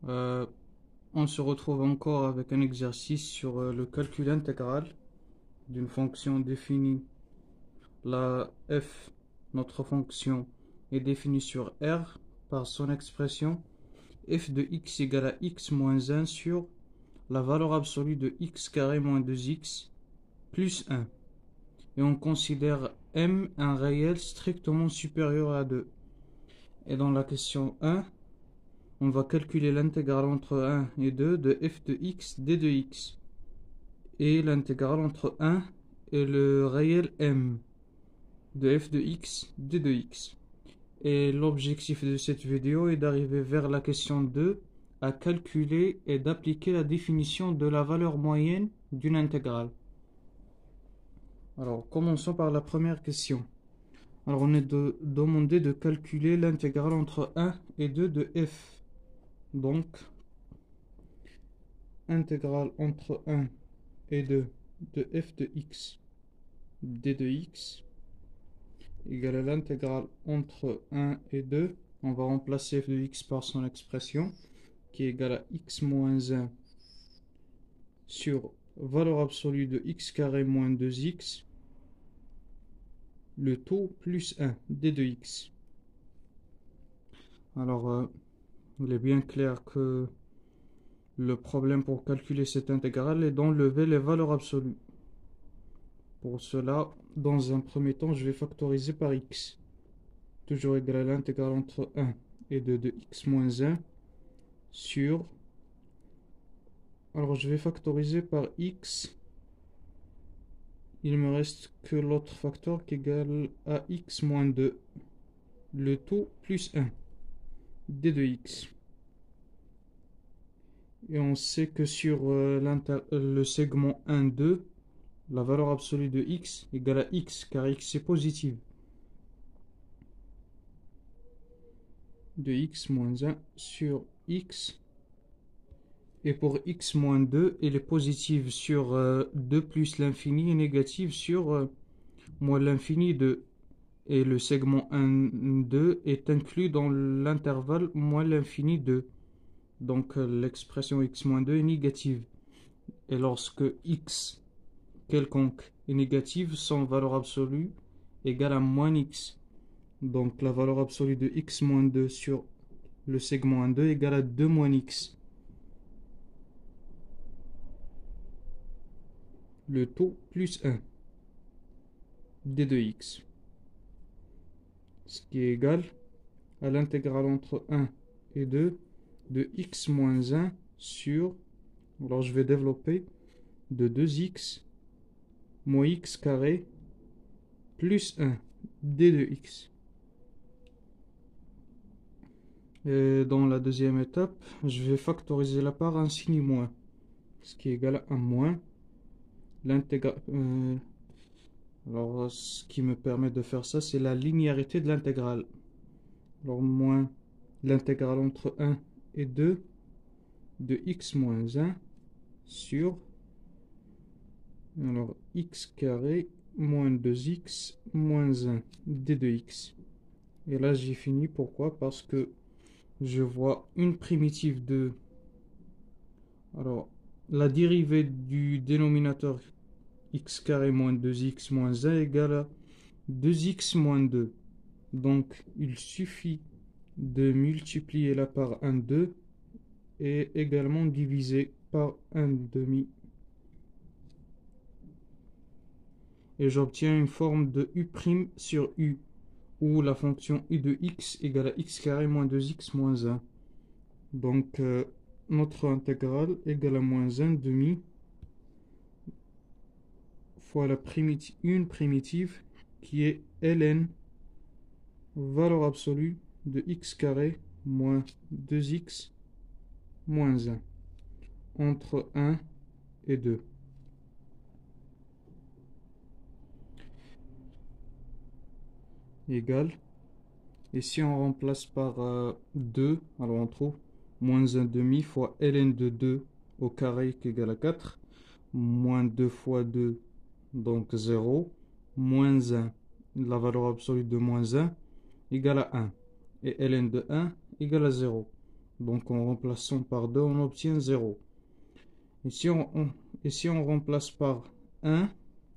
Euh, on se retrouve encore avec un exercice sur le calcul intégral d'une fonction définie. La f, notre fonction, est définie sur R par son expression f de x égale à x moins 1 sur la valeur absolue de x carré moins 2x plus 1. Et on considère m un réel strictement supérieur à 2. Et dans la question 1, on va calculer l'intégrale entre 1 et 2 de f de x d de x. Et l'intégrale entre 1 et le réel m de f de x d de x. Et l'objectif de cette vidéo est d'arriver vers la question 2 à calculer et d'appliquer la définition de la valeur moyenne d'une intégrale. Alors, commençons par la première question. Alors, on est demandé de calculer l'intégrale entre 1 et 2 de f. Donc, intégrale entre 1 et 2 de f de x d de x égale à l'intégrale entre 1 et 2. On va remplacer f de x par son expression qui est égale à x moins 1 sur valeur absolue de x carré moins 2x, le tout plus 1 d de x. Alors, il est bien clair que le problème pour calculer cette intégrale est d'enlever les valeurs absolues. Pour cela, dans un premier temps, je vais factoriser par x. Toujours égal à l'intégrale entre 1 et 2 de x moins 1 sur... Alors, je vais factoriser par x. Il me reste que l'autre facteur qui est égal à x moins 2. Le tout plus 1 d de x. Et on sait que sur le segment 1, 2, la valeur absolue de x égale à x, car x est positive. De x moins 1 sur x. Et pour x moins 2, elle est positive sur 2 plus l'infini et négative sur moins l'infini 2. Et le segment 1, 2 est inclus dans l'intervalle moins l'infini 2. Donc l'expression x moins 2 est négative. Et lorsque x quelconque est négative, son valeur absolue égale à moins x. Donc la valeur absolue de x moins 2 sur le segment 1, 2 égale à 2 moins x. Le tout plus 1 d de x. Ce qui est égal à l'intégrale entre 1 et 2 de x moins 1 sur, alors je vais développer, de 2x moins x carré plus 1 d de x. Et dans la deuxième étape, je vais factoriser la part un signe moins, ce qui est égal à 1 moins l'intégrale. Alors, ce qui me permet de faire ça, c'est la linéarité de l'intégrale. Alors, moins l'intégrale entre 1 et 2 de x moins 1 sur, alors, x carré moins 2x moins 1 d de x. Et là, j'ai fini. Pourquoi? Parce que je vois une primitive de... Alors, la dérivée du dénominateur x carré moins 2x moins 1 égale à 2x moins 2. Donc, il suffit de multiplier la par 1, 2 et également diviser par 1 demi. Et j'obtiens une forme de u' sur u, où la fonction u de x égale à x carré moins 2x moins 1. Donc, notre intégrale égale à moins 1 demi fois la une primitive qui est ln, valeur absolue de x carré moins 2x moins 1 entre 1 et 2. Égale. Et si on remplace par 2, alors on trouve moins 1 demi fois ln de 2 au carré qui est égal à 4, moins 2 fois 2, donc 0, moins 1, la valeur absolue de moins 1, égale à 1. Et ln de 1 égale à 0. Donc en remplaçant par 2, on obtient 0. Et si on remplace par 1,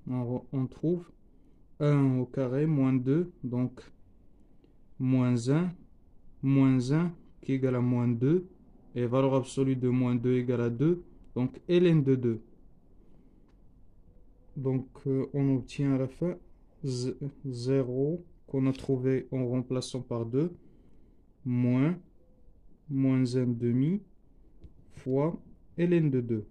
on trouve 1 au carré moins 2, donc moins 1 qui est égal à moins 2, et valeur absolue de moins 2 égale à 2, donc ln de 2. Donc on obtient à la fin 0 qu'on a trouvé en remplaçant par 2, moins 1 demi fois ln de 2,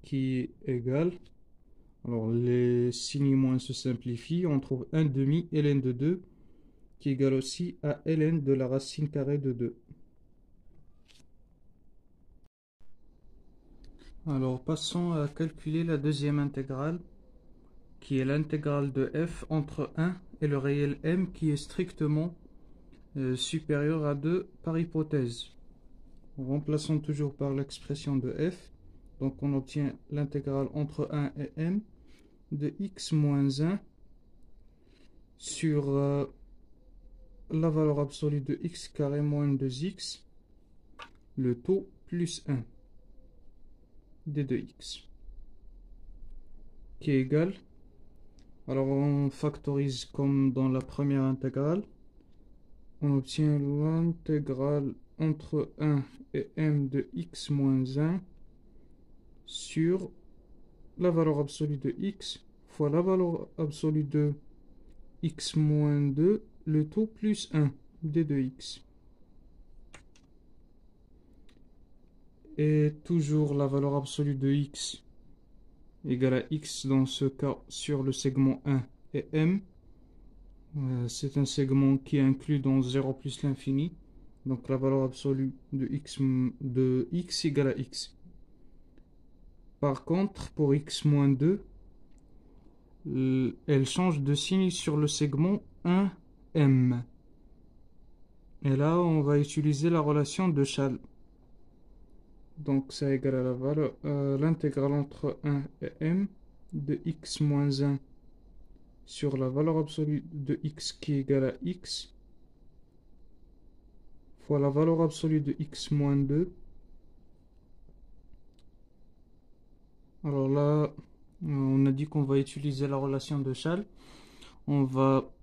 qui est égal, alors les signes moins se simplifient, on trouve 1 demi ln de 2, qui est égal aussi à ln de la racine carrée de 2. Alors passons à calculer la deuxième intégrale, qui est l'intégrale de f entre 1 et le réel m qui est strictement supérieur à 2 par hypothèse. Remplaçons toujours par l'expression de f, donc on obtient l'intégrale entre 1 et m de x moins 1 sur la valeur absolue de x carré moins 2x, le taux plus 1 d de x, qui est égal, alors on factorise comme dans la première intégrale, on obtient l'intégrale entre 1 et m de x moins 1 sur la valeur absolue de x fois la valeur absolue de x moins 2, le taux plus 1 d de x. Et toujours la valeur absolue de x égale à x dans ce cas sur le segment 1 et m. C'est un segment qui est inclus dans 0 plus l'infini. Donc la valeur absolue de x égale à x. Par contre, pour x moins 2, elle change de signe sur le segment 1m. Et là, on va utiliser la relation de Chasles. Donc ça égale à l'intégrale entre 1 et m de x moins 1 sur la valeur absolue de x qui est égale à x fois la valeur absolue de x moins 2. Alors là, on a dit qu'on va utiliser la relation de Chasles. On va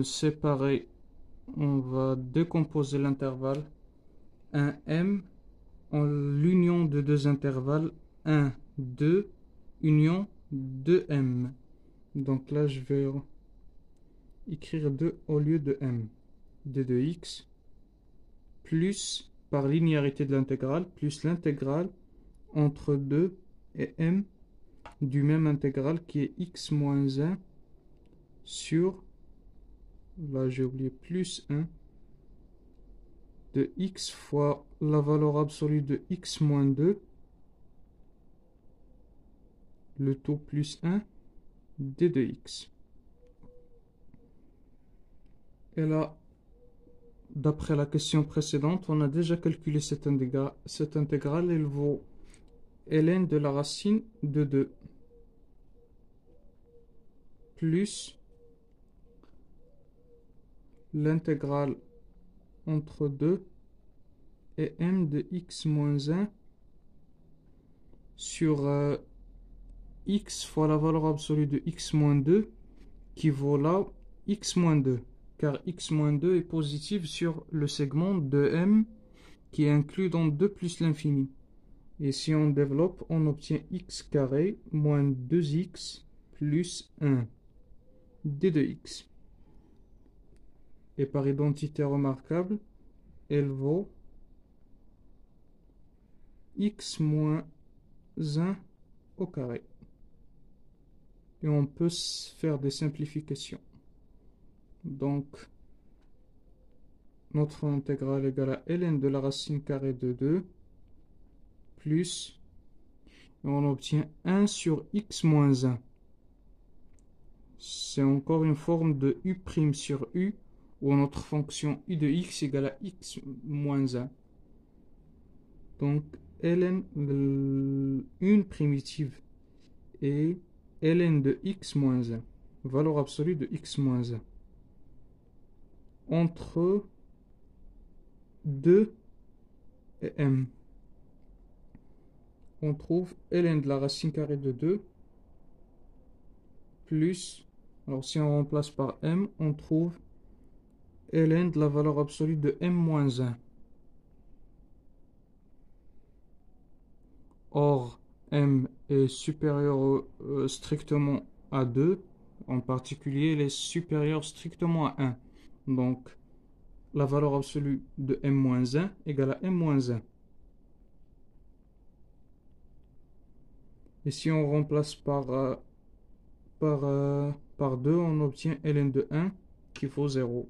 séparer, on va décomposer l'intervalle 1m en l'union de deux intervalles 1, 2, union 2m. Donc là, je vais écrire 2 au lieu de m. d de x plus, par linéarité de l'intégrale, plus l'intégrale entre 2 et m du même intégrale qui est x moins 1 sur, là j'ai oublié, plus 1 de x fois la valeur absolue de x moins 2, le taux plus 1 d de x. Et là, d'après la question précédente, on a déjà calculé cette intégrale, elle vaut ln de la racine de 2 plus l'intégrale entre 2 et m de x moins 1 sur x fois la valeur absolue de x moins 2 qui vaut là x moins 2, car x moins 2 est positif sur le segment de m qui est inclus dans 2 plus l'infini. Et si on développe, on obtient x carré moins 2x plus 1 d de x. Et par identité remarquable, elle vaut x moins 1 au carré. Et on peut faire des simplifications. Donc, notre intégrale égale à ln de la racine carrée de 2 plus, et on obtient 1 sur x moins 1. C'est encore une forme de u' sur u, où notre fonction u de x égale à x moins 1. Donc, ln, une primitive, et ln de x moins 1, valeur absolue de x moins 1. entre 2 et m. On trouve ln de la racine carrée de 2 plus, alors si on remplace par m, on trouve ln de la valeur absolue de m moins 1. Or, m est supérieur strictement à 2, en particulier il est supérieur strictement à 1. Donc, la valeur absolue de m moins 1 égale à m moins 1. Et si on remplace par 2, on obtient ln de 1 qui vaut 0.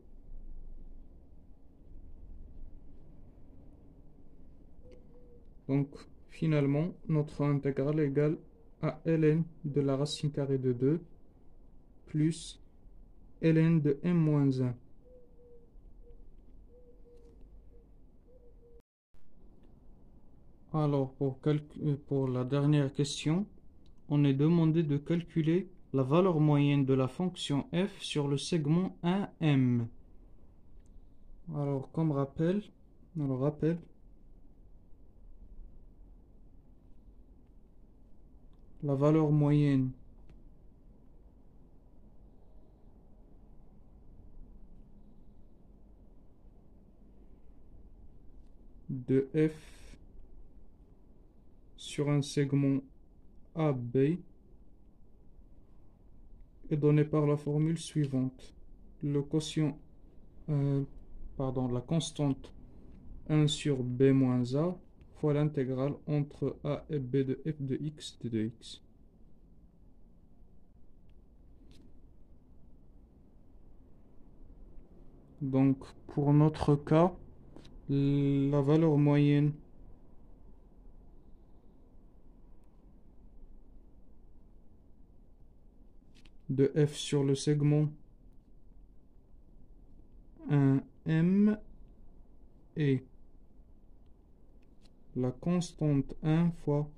Donc, finalement, notre intégrale est égale à ln de la racine carrée de 2 plus ln de m moins 1. Alors, pour la dernière question, on est demandé de calculer la valeur moyenne de la fonction f sur le segment 1m. Alors, comme rappel, la valeur moyenne de f sur un segment AB est donnée par la formule suivante. Le quotient, la constante 1 sur b moins a fois l'intégrale entre a et b de f de x de 2x. Donc, pour notre cas, la valeur moyenne de f sur le segment 1m est la constante 1 fois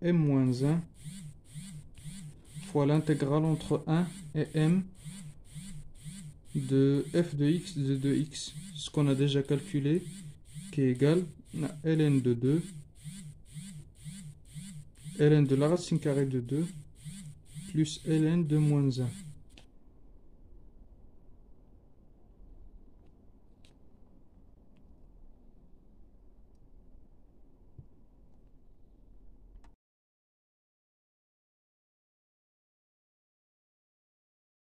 m-1 fois l'intégrale entre 1 et m de f de x de 2x, ce qu'on a déjà calculé, qui est égal à ln de 2, ln de la racine carrée de 2, plus ln de moins 1.